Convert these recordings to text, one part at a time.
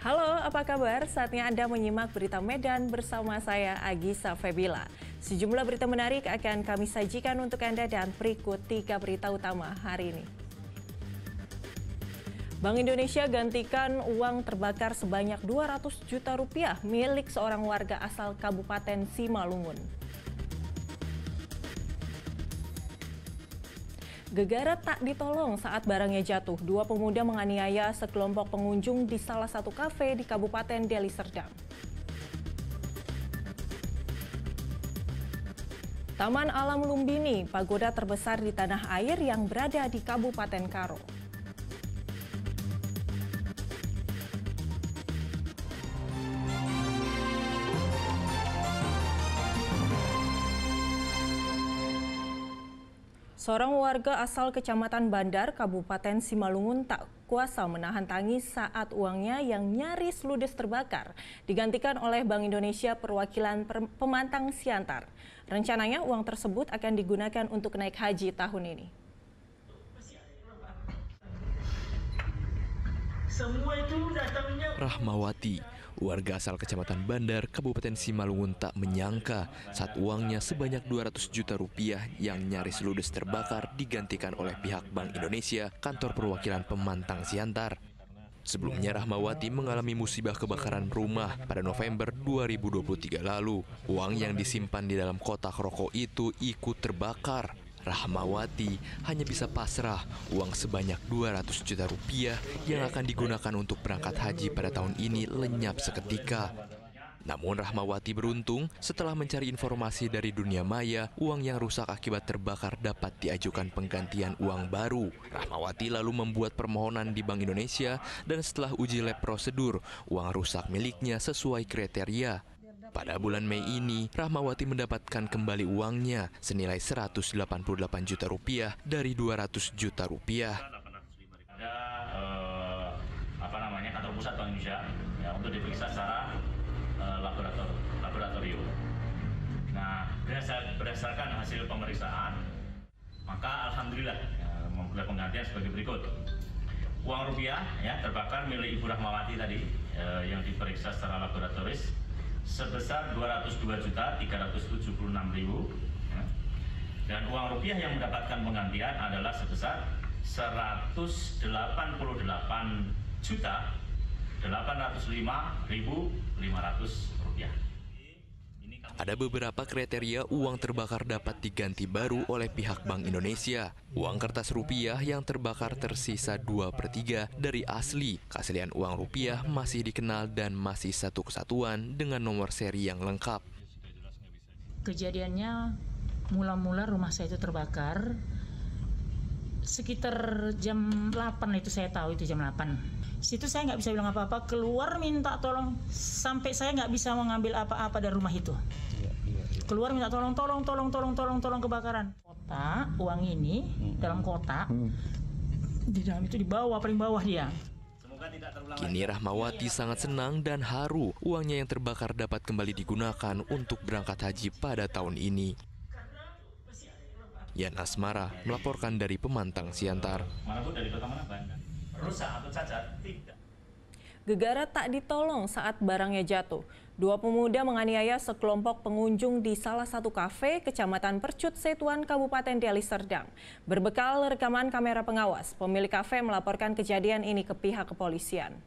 Halo, apa kabar? Saatnya Anda menyimak berita Medan bersama saya, Agisa Febila. Sejumlah berita menarik akan kami sajikan untuk Anda dan berikut 3 berita utama hari ini. Bank Indonesia gantikan uang terbakar sebanyak 200 juta rupiah milik seorang warga asal Kabupaten Simalungun. Gegara tak ditolong saat barangnya jatuh. 2 pemuda menganiaya sekelompok pengunjung di salah satu kafe di Kabupaten Deli Serdang. Taman Alam Lumbini, pagoda terbesar di tanah air yang berada di Kabupaten Karo. Seorang warga asal Kecamatan Bandar, Kabupaten Simalungun tak kuasa menahan tangis saat uangnya yang nyaris ludes terbakar digantikan oleh Bank Indonesia perwakilan Pemantang Siantar. Rencananya uang tersebut akan digunakan untuk naik haji tahun ini. Semua itu datangnya Rahmawati, warga asal Kecamatan Bandar, Kabupaten Simalungun tak menyangka saat uangnya sebanyak 200 juta rupiah yang nyaris ludes terbakar digantikan oleh pihak Bank Indonesia, kantor perwakilan Pemantang Siantar. Sebelumnya Rahmawati mengalami musibah kebakaran rumah pada November 2023 lalu. Uang yang disimpan di dalam kotak rokok itu ikut terbakar. Rahmawati hanya bisa pasrah uang sebanyak 200 juta rupiah yang akan digunakan untuk berangkat haji pada tahun ini lenyap seketika. Namun Rahmawati beruntung setelah mencari informasi dari dunia maya, uang yang rusak akibat terbakar dapat diajukan penggantian uang baru. Rahmawati lalu membuat permohonan di Bank Indonesia dan setelah uji lab prosedur, uang rusak miliknya sesuai kriteria. Pada bulan Mei ini, Rahmawati mendapatkan kembali uangnya senilai 188 juta rupiah dari 200 juta rupiah. Ada kantor pusat Bank Indonesia ya, untuk diperiksa secara laboratorium. Nah, berdasarkan hasil pemeriksaan, maka alhamdulillah ya, memperoleh penggantian sebagai berikut. Uang rupiah ya terbakar milik Ibu Rahmawati tadi yang diperiksa secara laboratoris sebesar 202.376.000 dan uang rupiah yang mendapatkan penggantian adalah sebesar 188.805.500 rupiah. Ada beberapa kriteria uang terbakar dapat diganti baru oleh pihak Bank Indonesia. Uang kertas rupiah yang terbakar tersisa 2/3 dari asli. Keaslian uang rupiah masih dikenal dan masih satu kesatuan dengan nomor seri yang lengkap. Kejadiannya mula-mula rumah saya itu terbakar sekitar jam 8 itu, saya tahu itu jam 8. Situ saya nggak bisa bilang apa-apa, keluar minta tolong sampai saya nggak bisa mengambil apa-apa dari rumah itu. Keluar minta tolong kebakaran. Kotak uang ini dalam kotak, di dalam itu di bawah, paling bawah dia. Kini Rahmawati sangat senang dan haru uangnya yang terbakar dapat kembali digunakan untuk berangkat haji pada tahun ini. Yan Asmara melaporkan dari Pemantang Siantar. Rusak atau cacat tidak. Gegara tak ditolong saat barangnya jatuh. 2 pemuda menganiaya sekelompok pengunjung di salah satu kafe Kecamatan Percut Setuan, Kabupaten Deli Serdang. Berbekal rekaman kamera pengawas, pemilik kafe melaporkan kejadian ini ke pihak kepolisian.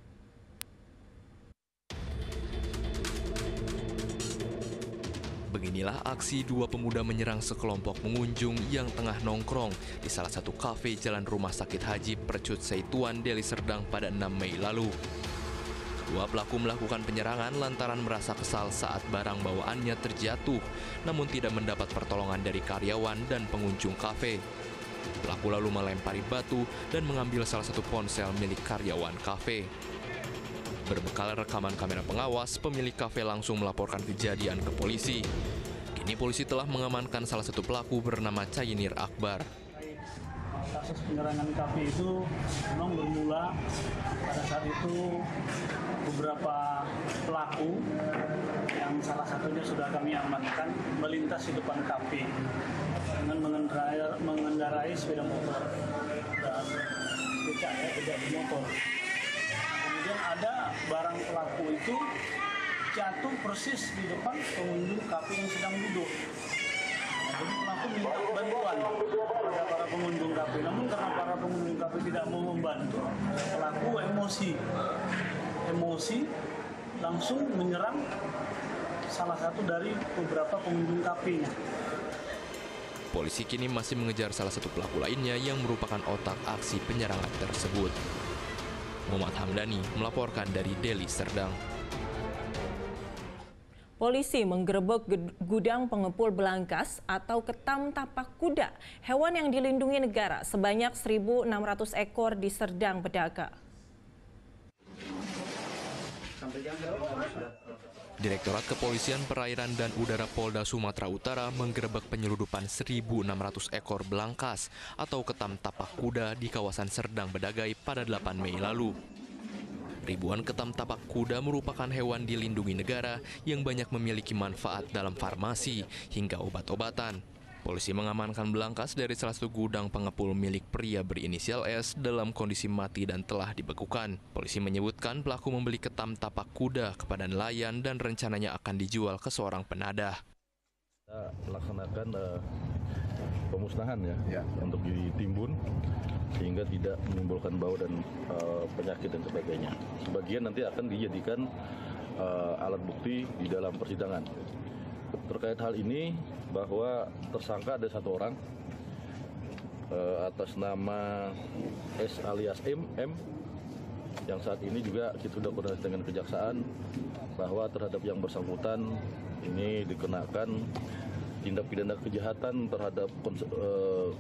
Beginilah aksi 2 pemuda menyerang sekelompok pengunjung yang tengah nongkrong di salah satu kafe Jalan Rumah Sakit Haji Percut Setuan, Deli Serdang pada 6 Mei lalu. Kedua pelaku melakukan penyerangan lantaran merasa kesal saat barang bawaannya terjatuh, namun tidak mendapat pertolongan dari karyawan dan pengunjung kafe. Pelaku lalu melempari batu dan mengambil salah satu ponsel milik karyawan kafe. Berbekal rekaman kamera pengawas, pemilik kafe langsung melaporkan kejadian ke polisi. Kini polisi telah mengamankan salah satu pelaku bernama Cainir Akbar. Kasus penyerangan kafe itu memang bermula pada saat itu beberapa pelaku yang salah satunya sudah kami amankan melintas di depan kafe dengan mengendarai sepeda motor dan becak di motor. Kemudian ada barang pelaku itu jatuh persis di depan pengunjung kafe yang sedang duduk. Jadi pelaku minta bantuan kepada para pengunjung kafe. Namun karena para pengunjung kafe tidak mau membantu, pelaku emosi langsung menyerang salah satu dari beberapa pengunjung kafenya. Polisi kini masih mengejar salah satu pelaku lainnya yang merupakan otak aksi penyerangan tersebut. Muhammad Hamdani melaporkan dari Deli Serdang. Polisi menggerebek gudang pengepul belangkas atau ketam tapak kuda, hewan yang dilindungi negara sebanyak 1.600 ekor di Serdang Bedaga. Direktorat Kepolisian Perairan dan Udara Polda Sumatera Utara menggerebek penyeludupan 1.600 ekor belangkas atau ketam tapak kuda di kawasan Serdang Bedagai pada 8 Mei lalu. Ribuan ketam tapak kuda merupakan hewan dilindungi negara yang banyak memiliki manfaat dalam farmasi hingga obat-obatan. Polisi mengamankan belangkas dari salah satu gudang pengepul milik pria berinisial S dalam kondisi mati dan telah dibekukan. Polisi menyebutkan pelaku membeli ketam tapak kuda kepada nelayan dan rencananya akan dijual ke seorang penadah. Kita melaksanakan pemusnahan untuk ditimbun sehingga tidak menimbulkan bau dan penyakit dan sebagainya. Sebagian nanti akan dijadikan alat bukti di dalam persidangan. Terkait hal ini bahwa tersangka ada satu orang atas nama S alias M yang saat ini juga kita sudah koordinasi dengan kejaksaan bahwa terhadap yang bersangkutan ini dikenakan tindak pidana kejahatan terhadap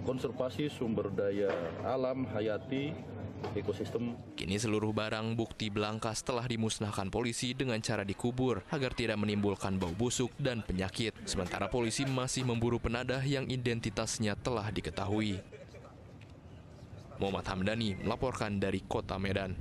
konservasi sumber daya alam hayati ekosistem. Kini seluruh barang bukti belangkas telah dimusnahkan polisi dengan cara dikubur agar tidak menimbulkan bau busuk dan penyakit. Sementara polisi masih memburu penadah yang identitasnya telah diketahui. Muhammad Hamdani melaporkan dari Kota Medan.